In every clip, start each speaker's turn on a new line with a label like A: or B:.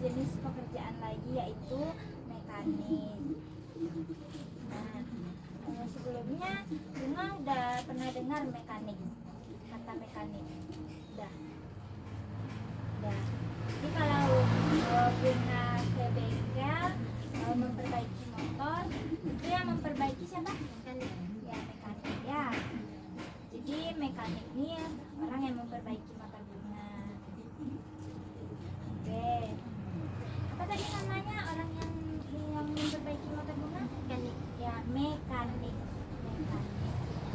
A: jenis pekerjaan lagi, yaitu mekanik. Nah, sebelumnya Bunga udah pernah dengar mekanik, kata mekanik? Udah. Jadi kalau Bunga ke bengkel memperbaiki motor, itu yang memperbaiki siapa? Mekanik. Ya, mekanik ya. Jadi mekanik ini orang yang memperbaiki motor Bunga. Oke. Apa tadi namanya orang yang memperbaiki motor Bunga? Mekanik. Ya, mekanik.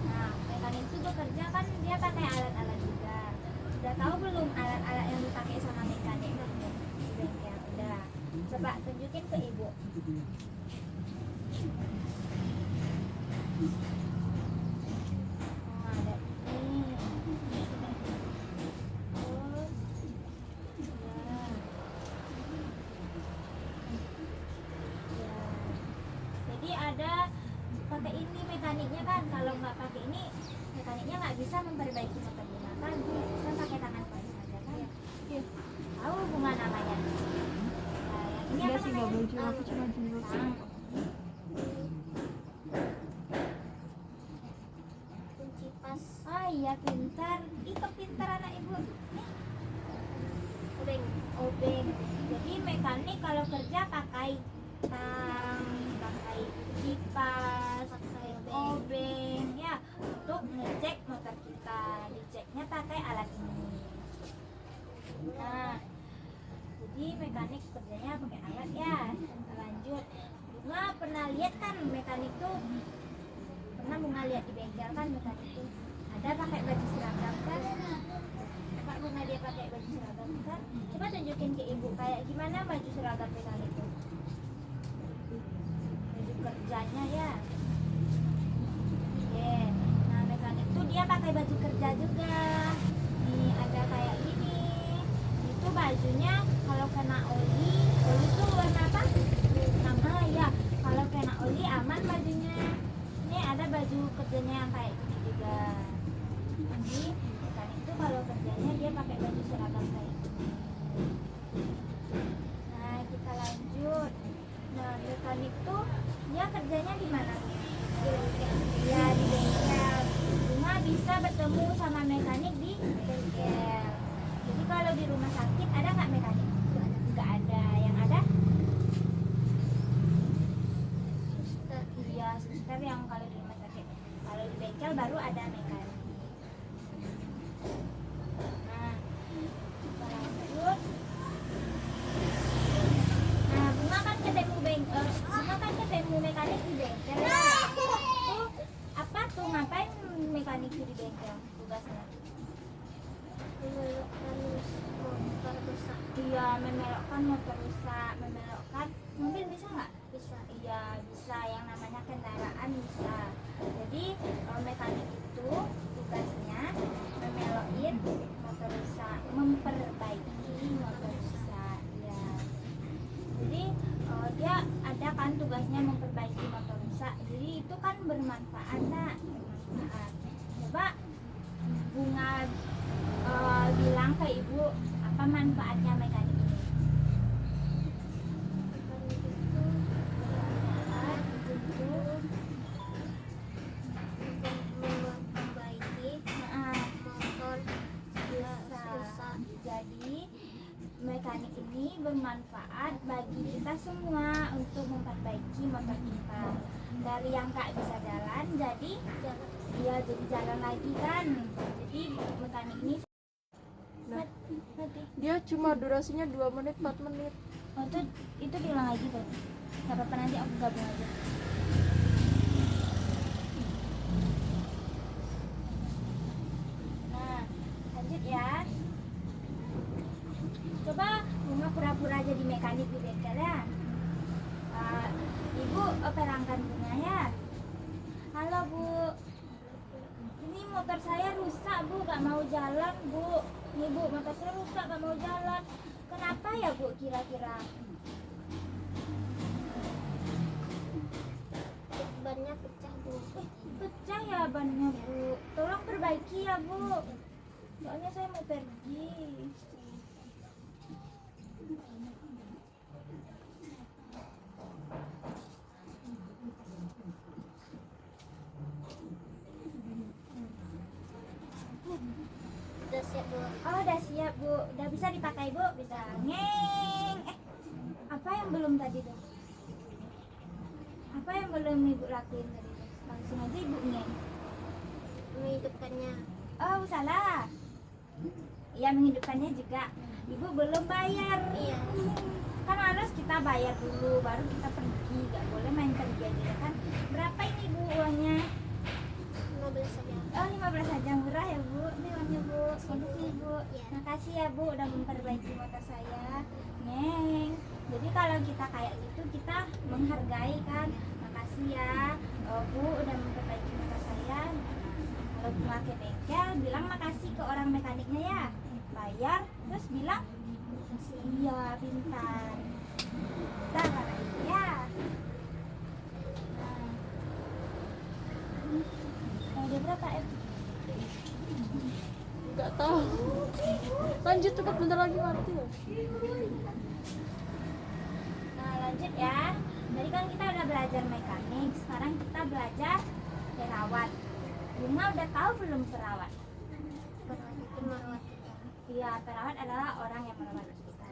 A: Nah, mekanik itu bekerja kan dia pakai alat-alat juga. Udah tahu belum alat-alat yang dipakai sama mekanik di bengkel? Udah. Coba tunjukin ke ibu. Oh, ada ini. Terus, ya. Jadi ada pakai ini mekaniknya kan. Kalau nggak pakai ini mekaniknya nggak bisa memperbaiki motor Bunga kan. Bisa pakai tangan kosong aja kan. Ya. Tahu Bunga namanya? Ini apa namanya?
B: aku cuma jemput.
A: Kunci pas. Oh iya, pintar. Itu pintar anak ibu. Obeng. Jadi mekanik kalau kerja pakai tang, pakai kipas, pakai obeng ya, untuk ngecek motor kita. Diceknya pakai alat ini. Nah, jadi mekanik kerjanya pakai alat ya. Kita lanjut. Bunga pernah lihat kan mekanik tuh? Pernah Bunga lihat di bengkel kan mekanik tuh? Ada pakai baju seragam kan? Pak Bunga dia pakai baju seragam kan? Coba tunjukin ke ibu kayak gimana baju seragam mekanik tuh. Baju kerjanya ya. Oke. Nah, mekanik tuh dia pakai baju kerja juga. Nih ada kayak gini. Itu bajunya kalau kena oli tuh warna apa? Sama ya. Kalau kena oli aman bajunya. Ini ada baju kerjanya yang kayak gini juga. Jadi mekanik tuh kalau kerjanya dia pakai baju seragam kayak gini. Nah, kita lanjut. Nah, mekanik tuh dia kerjanya di mana? Ya, di bengkel. Bunga bisa bertemu sama mekanik di bengkel. Jadi kalau di rumah sakit ada nggak mekanik? Nggak ada. Yang ada? Suster. Iya, suster yang kalau di rumah sakit. Kalau di bengkel baru ada mekanik. Nah, kita lanjut. Nah, Bunga kan ketemu mekanik di bengkel ya. Tuh, apa tuh ngapain mekanik di bengkel tugasnya? Memelokkan motor rusak. Iya, memelokkan motor rusak, memelokkan mobil bisa nggak? Bisa. Iya, bisa. Yang namanya kendaraan bisa. Jadi mekanik itu tugasnya memelokin motor rusak, memperbaiki motor rusak. Ya. Jadi dia ada kan tugasnya memperbaiki motor rusak. Jadi itu kan bermanfaat, nak. Bermanfaat. Coba Bunga bilang ke ibu apa manfaatnya mekanik ini? Mekanik itu bermanfaat untuk memperbaiki motor rusak. Jadi mekanik ini bermanfaat bagi kita semua untuk memperbaiki motor kita. Dari yang nggak bisa jalan jadi jalan lagi kan. Jadi mekanik ini
B: Dia cuma durasinya 2 menit 4 menit.
A: Oh, itu diulang lagi tuh. Gak apa-apa, nanti aku gabung aja. Nah, lanjut ya. Coba Bunga pura-pura jadi mekanik di bengkel ya. Ibu perangkan Bunga ya. Halo Bu, ini motor saya rusak Bu, gak mau jalan Bu. Nih Bu, motor saya rusak gak mau jalan. Kenapa ya Bu kira-kira? Bannya pecah Bu. Pecah ya bannya Bu. Tolong perbaiki ya Bu. Soalnya saya mau pergi.
C: Udah siap Bu.
A: Oh, udah siap Bu. Udah bisa dipakai Bu? Bisa. Ngeng. Apa yang belum tadi tuh? Apa yang belum Ibu lakuin tadi tuh? Langsung aja Ibu ngeng.
C: Menghidupkannya.
A: Oh, salah. Iya, menghidupkannya juga. Ibu belum bayar.
C: Iya.
A: Kan harus kita bayar dulu, baru kita pergi. Gak boleh main pergi aja ya kan. Berapa ini Bu uangnya?
C: 15 saja.
A: Oh, 15 aja, murah ya Bu. Ini uangnya Bu. Makasih Bu.
C: Iya.
A: Makasih ya Bu udah memperbaiki motor saya. Neng. Jadi kalau kita kayak gitu kita menghargai kan. Makasih ya Bu udah memperbaiki motor saya. Kalau pulang ke bengkel bilang makasih ke orang mekaniknya ya. Bayar terus bilang makasih. Iya, pintar. Pintar anak ibu ya. Nah. Ada berapa F?
B: Nggak tahu. Lanjut cepat, bentar lagi mati loh.
A: Nah, lanjut ya. Jadi kan kita udah belajar mekanik, sekarang kita belajar perawat. Bunga udah tahu belum perawat?
C: Perawat itu merawat kita.
A: Iya, perawat adalah orang yang merawat kita.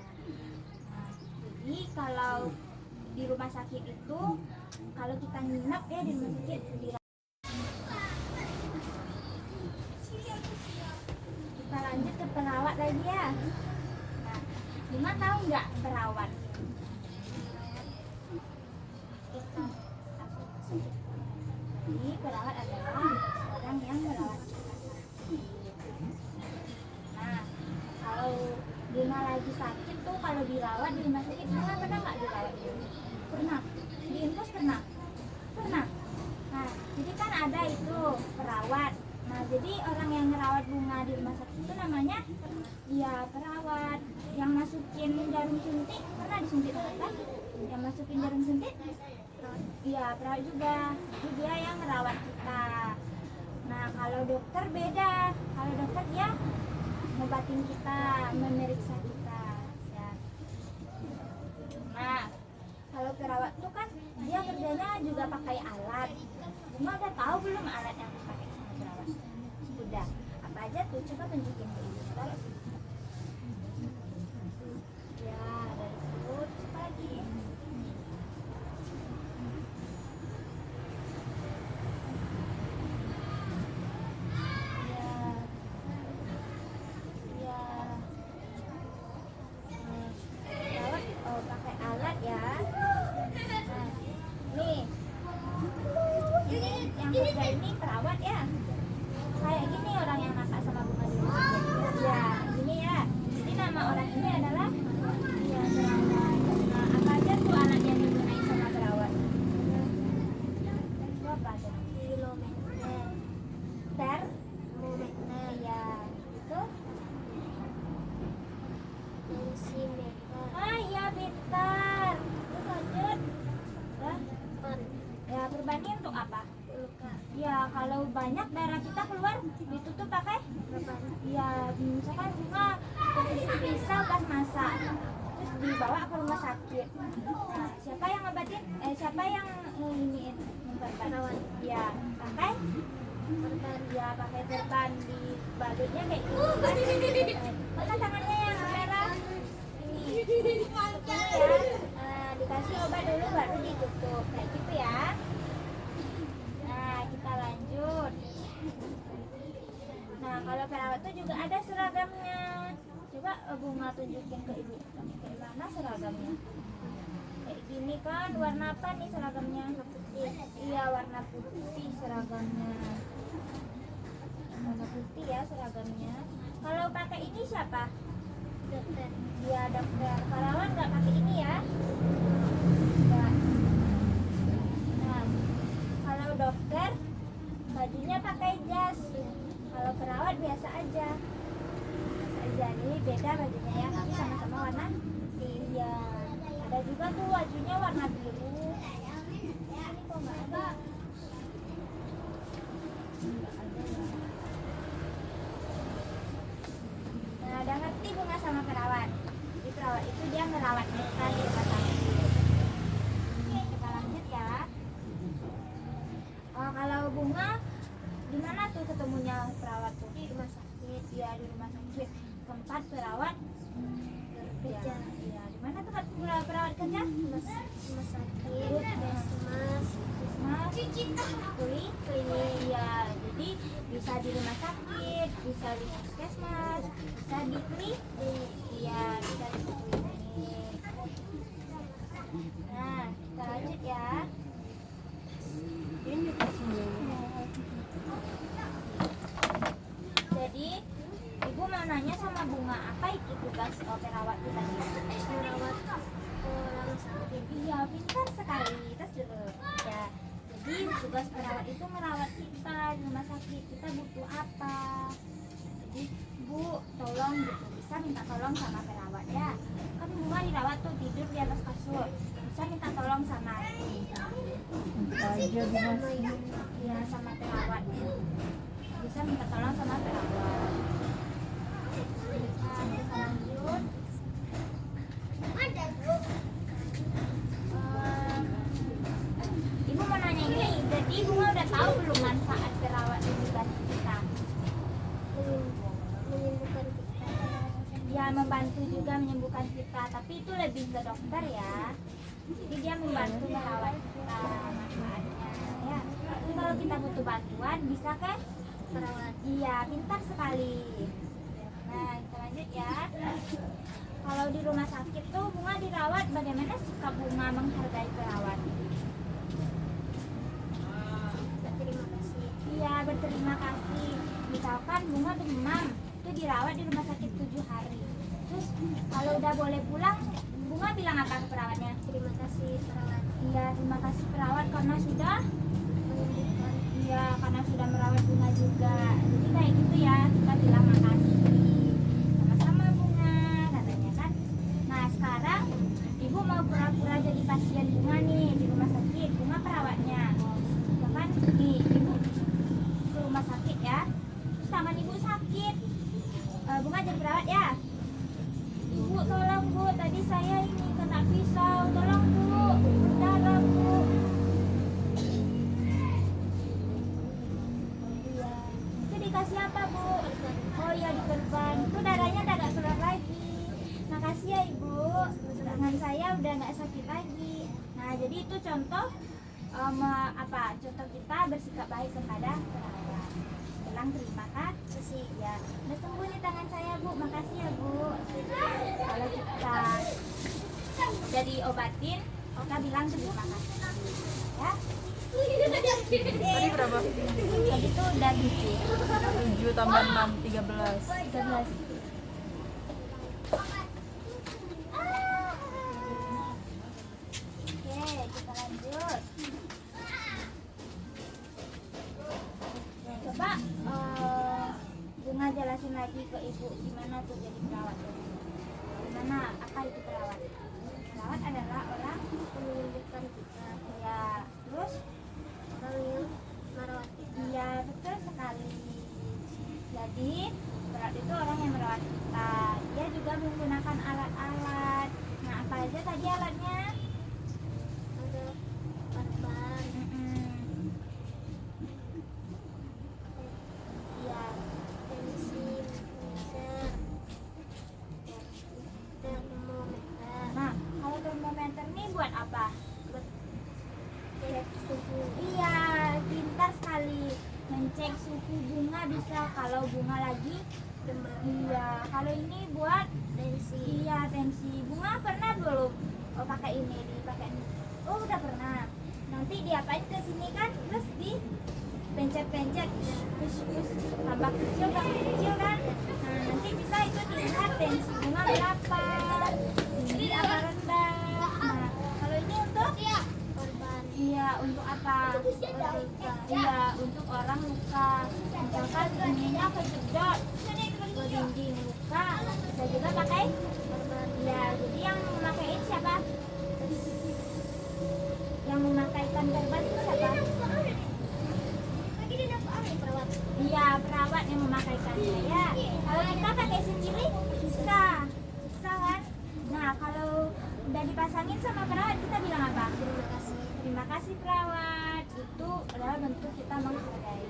A: Nah, jadi kalau di rumah sakit itu, kalau kita nginep ya di rumah sakit, kita lanjut ke perawat lagi ya. Nah, Bunga tahu nggak perawat?
C: Kita
A: Jadi perawat adalah orang yang merawat kita. Nah, kalau Bunga lagi sakit tuh, kalau dirawat di rumah sakit, Bunga pernah nggak dirawat? Pernah. Di infus pernah? Pernah. Nah, jadi kan ada itu perawat. Nah, jadi orang yang ngerawat Bunga di rumah sakit itu namanya ya perawat. Yang masukin jarum suntik, pernah disuntik kan? Yang masukin jarum suntik? Iya, perawat juga. Jadi dia yang ngerawat kita. Nah, kalau dokter beda. Kalau dokter dia ngobatin kita, memeriksa kita. Ya. Nah, kalau perawat tuh kan dia kerjanya juga pakai alat. Bunga udah tahu belum alat yang dipakai sama perawat? Udah. Apa aja tuh? Coba tunjukin ke ibu. Taruh sini. Ya, dari perut. Apa lagi? Perawat pakai alat ya. Nah, nih ini yang kerja ini perawat ya. Kayak gini orang yang nakal sama Bunga di rumah sakit. Ya, gini ya. Jadi nama orang ini adalah ya perawat. Nah, apa aja tuh alat yang digunakan sama perawat? Itu apa tuh?
C: kilometer,
A: Termometer ya. Itu
C: tensimeter,
A: ah iya pintar. Terus lanjut. Hah?
C: ban,
A: Ya, berbanding untuk apa?
C: luka,
A: Ya, kalau banyak darah kita keluar ditutup pakai
C: beban,
A: ya, misalkan Bunga ketusuk pisau pas masak terus dibawa ke rumah sakit. Nah, siapa yang ngobatin? Siapa yang iniin memperban?
C: Perawat.
A: Ya, pakai
C: perban,
A: ya pakai perban dibalutnya kayak gitu. Mana tangannya yang merah? Ini. Ya. Dikasih obat dulu baru ditutup kayak gitu ya. Nah, kita lanjut. Nah, kalau perawat tuh juga ada seragamnya. Coba Bunga tunjukin ke ibu. Kayak mana seragamnya? Kayak gini kan, warna apa nih seragamnya? Putih. Iya, warna putih seragamnya. Warna putih ya seragamnya. Kalau pakai ini siapa?
C: dokter,
A: Iya, dokter. Perawat nggak pakai ini ya? Nggak. Nah, kalau dokter bajunya pakai jas. Kalau perawat biasa aja. Biasa aja. Ini beda bajunya ya, tapi sama-sama warna. Iya. Ada juga tuh bajunya warna biru. Ini kok nggak ada? Nggak ada ya. Nah, udah ngerti Bunga sama perawat. Jadi perawat itu dia ngerawat kita di rumah sakit. Oke, kita lanjut ya. Kalau Bunga, di mana tuh ketemunya perawat tuh?
C: di rumah sakit, sakit
A: Ya di rumah sakit. Tempat perawat
C: kerja,
A: ya di mana tempat perawat kerja?
C: rumah sakit, puskesmas,
A: Mas, klinik, ya. Jadi bisa di rumah sakit, bisa di puskesmas, bisa di klinik, ya bisa di klinik. Nah, kita lanjut ya.
B: Ini dikasih.
A: Jadi ibu mau nanya sama Bunga, apa itu tugas perawat kita?
C: merawat orang sakit.
A: Iya, pintar sekali. Terus dulu ya. Jadi tugas perawat itu merawat kita di rumah sakit. Kita butuh apa? Jadi Bu, tolong gitu. Bisa minta tolong sama perawat ya. Kan Bunga dirawat tuh tidur di atas kasur. Bisa minta tolong sama aku.
B: Aja
C: Sama
B: Dimas.
C: yang
A: Ya sama perawat. Bisa minta tolong sama perawat. Nah, kita lanjut. Ibu mau nanya ini, jadi Bunga udah tahu belum manfaat perawat ini bagi kita?
C: menyembuhkan kita.
A: Ya membantu juga menyembuhkan kita, tapi itu lebih ke dokter ya. Jadi dia membantu merawat kita manfaatnya ya. Tapi kalau kita butuh bantuan bisa ke
C: Perawat
A: iya, pintar sekali. Nah, kita lanjut ya. Kalau di rumah sakit tuh Bunga dirawat, bagaimana sikap Bunga menghargai perawat?
C: berterima kasih.
A: Iya, berterima kasih. Misalkan Bunga demam, itu dirawat di rumah sakit 7 hari. Terus kalau udah boleh pulang, Bunga bilang apa ke perawatnya?
C: Terima kasih perawat
A: Iya, terima kasih perawat karena sudah
C: menyembuhkan.
A: iya, karena sudah merawat Bunga juga. Jadi kayak gitu ya, kita bilang makasih. Sama-sama Bunga, katanya kan. Nah, sekarang Ibu mau pura-pura jadi pasien Bunga nih di rumah sakit. Bunga perawatnya. Ya kan, nih Ibu ke rumah sakit ya. Terus tangan Ibu sakit. Bunga jadi perawat ya. Bu, tolong Bu, tadi saya ini kena pisau. Tolong Bu, darah Bu. Iya. Itu dikasih apa Bu? Oh iya di perban. Itu darahnya udah gak keluar lagi. Makasih ya Ibu. Tangan saya udah gak sakit lagi. Nah jadi itu contoh contoh kita bersikap baik kepada perawat. Bilang terima kasih ya. Udah sembuh nih tangan saya Bu. Makasih ya Bu. Kalau kita udah diobatin, kita bilang terima kasih ya.
B: Tadi berapa?
A: Tadi tuh udah
B: 7 tambah 6, 13.
A: 13. Oke, kita lanjut. Coba Bunga jelasin lagi ke Ibu gimana tuh jadi perawat. Gimana? Apa itu perawat? Perawat adalah orang
C: Menyembuhkan kita.
A: ya, terus
C: Orang yang merawat kita.
A: iya betul sekali. Jadi perawat itu orang yang merawat kita. Dia juga menggunakan alat-alat. Nah apa aja tadi alatnya?
C: Ada perban,
A: Iya.
C: tensi, laser, termometer,
A: Nah kalau termometer nih buat apa?
C: buat cek suhu.
A: Iya, pintar sekali. Mencek suhu Bunga bisa kalau Bunga lagi
C: Demam,
A: iya. Kalau ini buat
C: tensi,
A: iya tensi. Bunga pernah dulu pakai ini dipakai. Oh udah pernah. Nanti diapain ke sini kan? Terus di pencet-pencet, terus tambah kecil kan? Nah nanti bisa itu dilihat tensi Bunga berapa, tinggi apa rendah. Nah kalau ini untuk
C: korban,
A: iya untuk apa? Iya untuk orang luka. Misalkan ininya kejedot, ke dinding luka, bisa juga pakai
C: korban,
A: iya. Jadi yang memakai siapa? Yang memakaikan perban itu siapa?
C: perawat,
A: Iya perawat yang memakaikannya ya. Kalau kita pakai sendiri bisa kan? Nah kalau udah dipasangin sama perawat kita bilang apa?
C: terima kasih.
A: Terima kasih perawat. Itu adalah bentuk kita menghargai.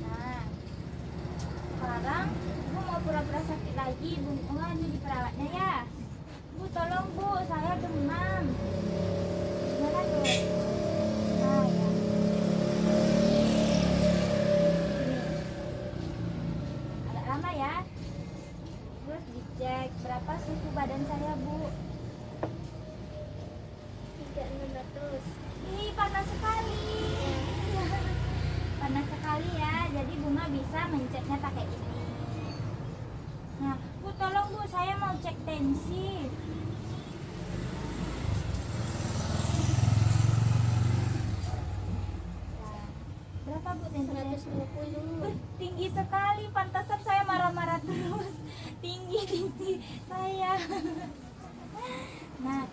A: Nah sekarang Bu mau pura-pura sakit lagi. Bunga ini diperawatnya ya. Bu tolong Bu, saya demam. Gimana tuh? Nah ya. Ini. Agak lama ya. Terus dicek berapa suhu badan saya Bu.
C: 3600.
A: Ih panas sekali. Panas sekali ya. Jadi Bunga bisa mencetnya pakai ini. Nah, Bu tolong Bu, saya mau cek tensi. Nah, berapa Bu tensi?
C: 120.
A: Tinggi sekali, pantasan saya marah-marah terus. Tinggi saya. Nah,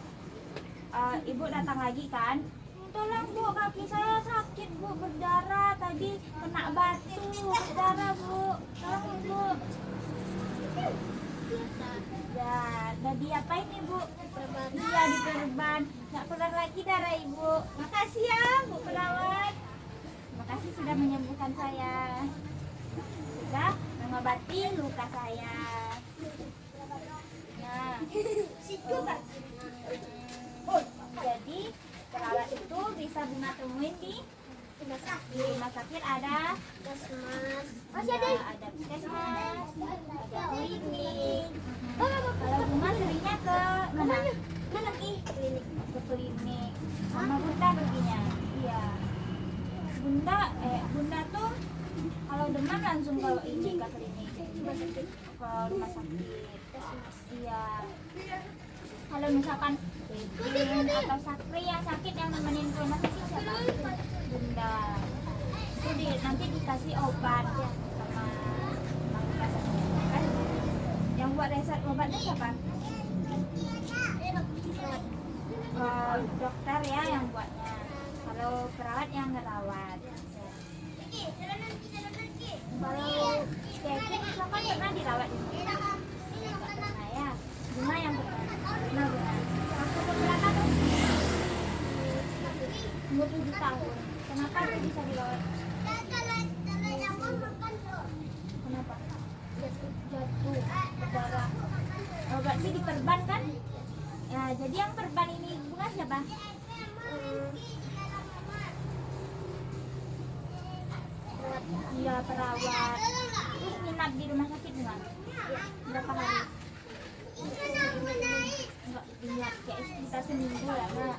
A: Ibu datang lagi kan? Tolong Bu, kaki saya sakit Bu, berdarah tadi kena batu, berdarah Bu. Tolong Ibu. Ya, udah diapain Ibu?
C: Perban.
A: Iya diperban. Nggak keluar lagi darah Ibu. Makasih ya Bu perawat. Makasih sudah menyembuhkan saya. Sudah mengobati luka saya. Nah, jadi perawat itu bisa Bunga temuin di
C: Rumah sakit.
A: di rumah sakit ada
C: Puskesmas.
A: ada puskesmas, ada klinik. Kalau Bunga seringnya ke mana? Mana Ki?
C: Klinik.
A: Ke klinik. Sama Bunda perginya. Iya. Bunda tuh kalau demam langsung ke ini ke klinik. Ke rumah sakit.
C: Puskesmas.
A: Iya. Kalau misalkan Bebin atau Sakri yang sakit yang nemenin ke rumah sakit siapa? Bunda. Itu nanti dikasih obat ya sama rumah sakit kan. Yang buat resep obatnya siapa? Dokter ya yang buatnya. Kalau perawat yang ngerawat. Kalau Kevin misalkan pernah dirawat di sini? Nggak pernah ya. Bunga yang pernah. Bunga. Waktu keberapa tuh? Umur 7 tahun. Kenapa tuh bisa dirawat? Kenapa? Jatuh berdarah. Oh, berarti diperban kan? Ya, jadi yang perban ini Bunga siapa? Iya perawat. Terus nginap di rumah sakit Bunga? Berapa hari? Enggak ingat kayak sekitar seminggu lah ya.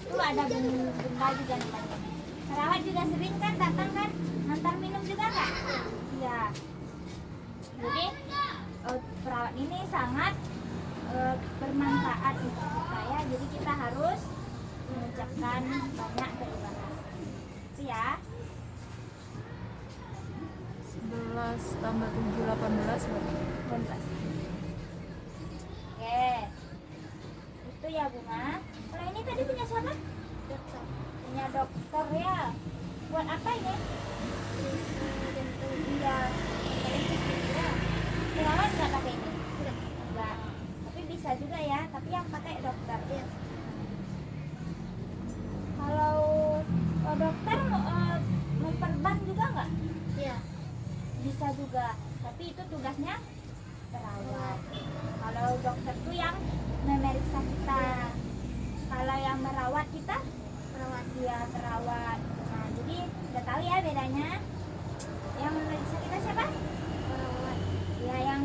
A: Itu ada bunda juga namanya. Perawat juga sering kan datang kan antar minum juga nggak? Iya. Jadi perawat ini sangat bermanfaat untuk kita ya. Jadi kita harus mengucapkan banyak terima kasih. Itu ya.
B: 11 tambah 7 18 berarti.
A: 18. Oke. Itu ya Bunga. Kalau ini tadi punya siapa?
C: Dokter.
A: Punya dokter ya. Buat apa ini? Iya. Ya. Perawat nggak pakai ini? Enggak. Tapi bisa juga ya. Tapi yang pakai dokter.
C: Iya.
A: Kalau dokter memperban juga nggak?
C: Iya.
A: Bisa juga. Tapi itu tugasnya perawat. Kalau dokter tuh yang memeriksa kita. Kalau yang merawat kita,
C: Perawat.
A: dia perawat. Nah, jadi udah tahu ya bedanya. Yang memeriksa kita siapa?
C: Perawat.
A: Ya, yang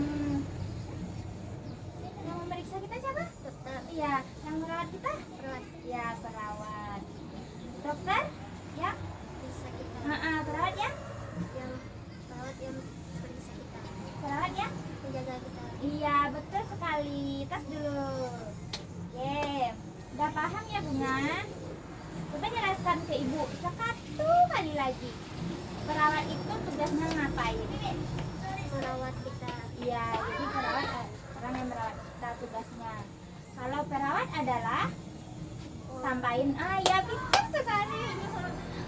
A: memeriksa kita siapa?
C: Dokter.
A: Iya, yang merawat kita?
C: Perawat.
A: Ya, perawat. Dokter? Ya?
C: Periksa kita.
A: Perawat ya?
C: Yang perawat yang periksa kita.
A: Perawat ya?
C: Menjaga kita.
A: Iya, betul sekali. Tas dulu. Oke, udah paham ya Bunga? Coba jelaskan ke Ibu satu kali lagi. Perawat itu tugasnya ngapain?
C: Merawat kita.
A: Iya, jadi perawat orang yang merawat kita tugasnya. Kalau perawat adalah tambahin, ya pintar sekali.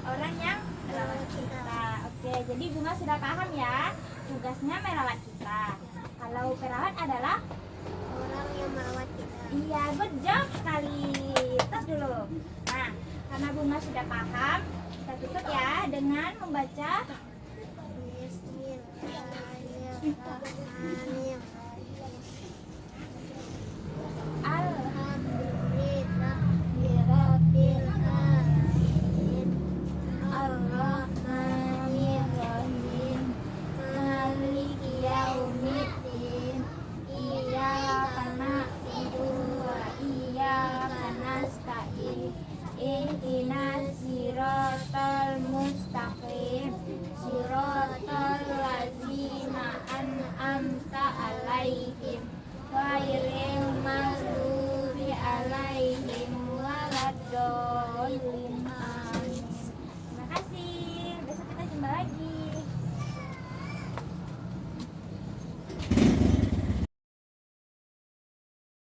A: Orang yang merawat kita. Oke, jadi Bunga sudah paham ya. Tugasnya merawat kita. Kalau perawat adalah
C: Orang yang merawat kita.
A: iya, good job sekali. Tas dulu. Nah, karena Bunga sudah paham, kita tutup ya dengan membaca
C: Bismillahirrahmanirrahim.